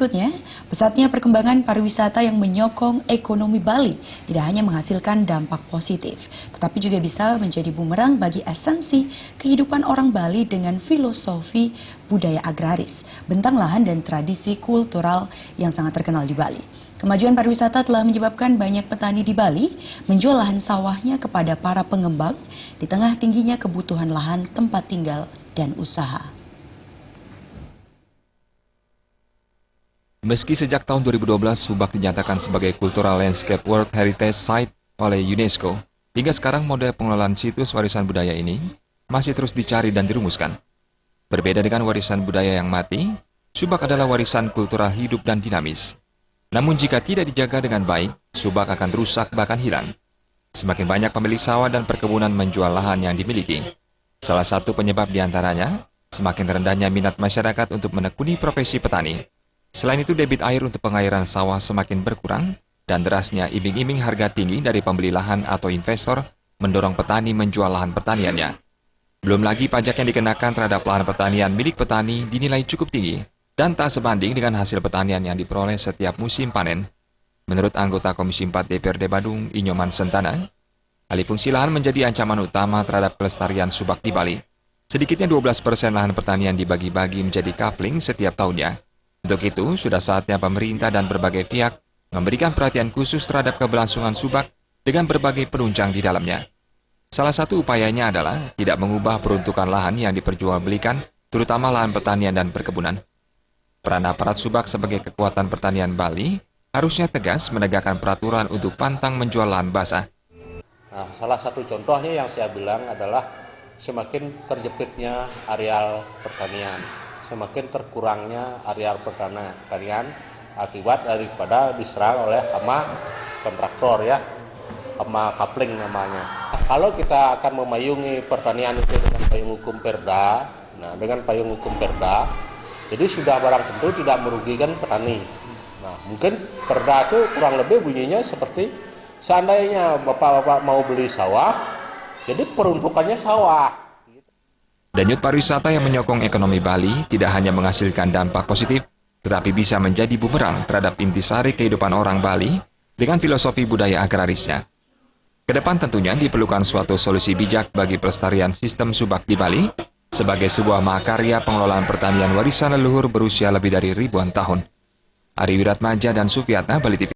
Berikutnya, pesatnya perkembangan pariwisata yang menyokong ekonomi Bali tidak hanya menghasilkan dampak positif, tetapi juga bisa menjadi bumerang bagi esensi kehidupan orang Bali dengan filosofi budaya agraris, bentang lahan dan tradisi kultural yang sangat terkenal di Bali. Kemajuan pariwisata telah menyebabkan banyak petani di Bali menjual lahan sawahnya kepada para pengembang di tengah tingginya kebutuhan lahan tempat tinggal dan usaha. Meski sejak tahun 2012 Subak dinyatakan sebagai Cultural Landscape World Heritage Site oleh UNESCO, hingga sekarang model pengelolaan situs warisan budaya ini masih terus dicari dan dirumuskan. Berbeda dengan warisan budaya yang mati, Subak adalah warisan kultural hidup dan dinamis. Namun jika tidak dijaga dengan baik, Subak akan rusak bahkan hilang. Semakin banyak pemilik sawah dan perkebunan menjual lahan yang dimiliki. Salah satu penyebab diantaranya, semakin rendahnya minat masyarakat untuk menekuni profesi petani. Selain itu, debit air untuk pengairan sawah semakin berkurang dan derasnya iming-iming harga tinggi dari pembeli lahan atau investor mendorong petani menjual lahan pertaniannya. Belum lagi pajak yang dikenakan terhadap lahan pertanian milik petani dinilai cukup tinggi dan tak sebanding dengan hasil pertanian yang diperoleh setiap musim panen. Menurut anggota Komisi 4 DPRD Badung, Inyoman Sentana, alih fungsi lahan menjadi ancaman utama terhadap pelestarian Subak di Bali. Sedikitnya 12% lahan pertanian dibagi-bagi menjadi kafling setiap tahunnya. Untuk itu, sudah saatnya pemerintah dan berbagai pihak memberikan perhatian khusus terhadap keberlangsungan Subak dengan berbagai penunjang di dalamnya. Salah satu upayanya adalah tidak mengubah peruntukan lahan yang diperjualbelikan, terutama lahan pertanian dan perkebunan. Peran aparat Subak sebagai kekuatan pertanian Bali harusnya tegas menegakkan peraturan untuk pantang menjual lahan basah. Nah, salah satu contohnya yang saya bilang adalah semakin terjepitnya areal pertanian, semakin terkurangnya areal pertanian akibat daripada diserang oleh hama kontraktor ya, hama kapling namanya. Kalau kita akan memayungi pertanian itu dengan payung hukum Perda, dengan payung hukum Perda, jadi sudah barang tentu tidak merugikan petani. Nah, mungkin Perda itu kurang lebih bunyinya seperti seandainya bapak-bapak mau beli sawah, jadi peruntukannya sawah. Denyut pariwisata yang menyokong ekonomi Bali tidak hanya menghasilkan dampak positif, tetapi bisa menjadi bumerang terhadap intisari kehidupan orang Bali dengan filosofi budaya agrarisnya. Kedepan tentunya diperlukan suatu solusi bijak bagi pelestarian sistem Subak di Bali sebagai sebuah mahakarya pengelolaan pertanian warisan leluhur berusia lebih dari ribuan tahun. Ari Wiratmaja dan Sufiatna, Bali TV.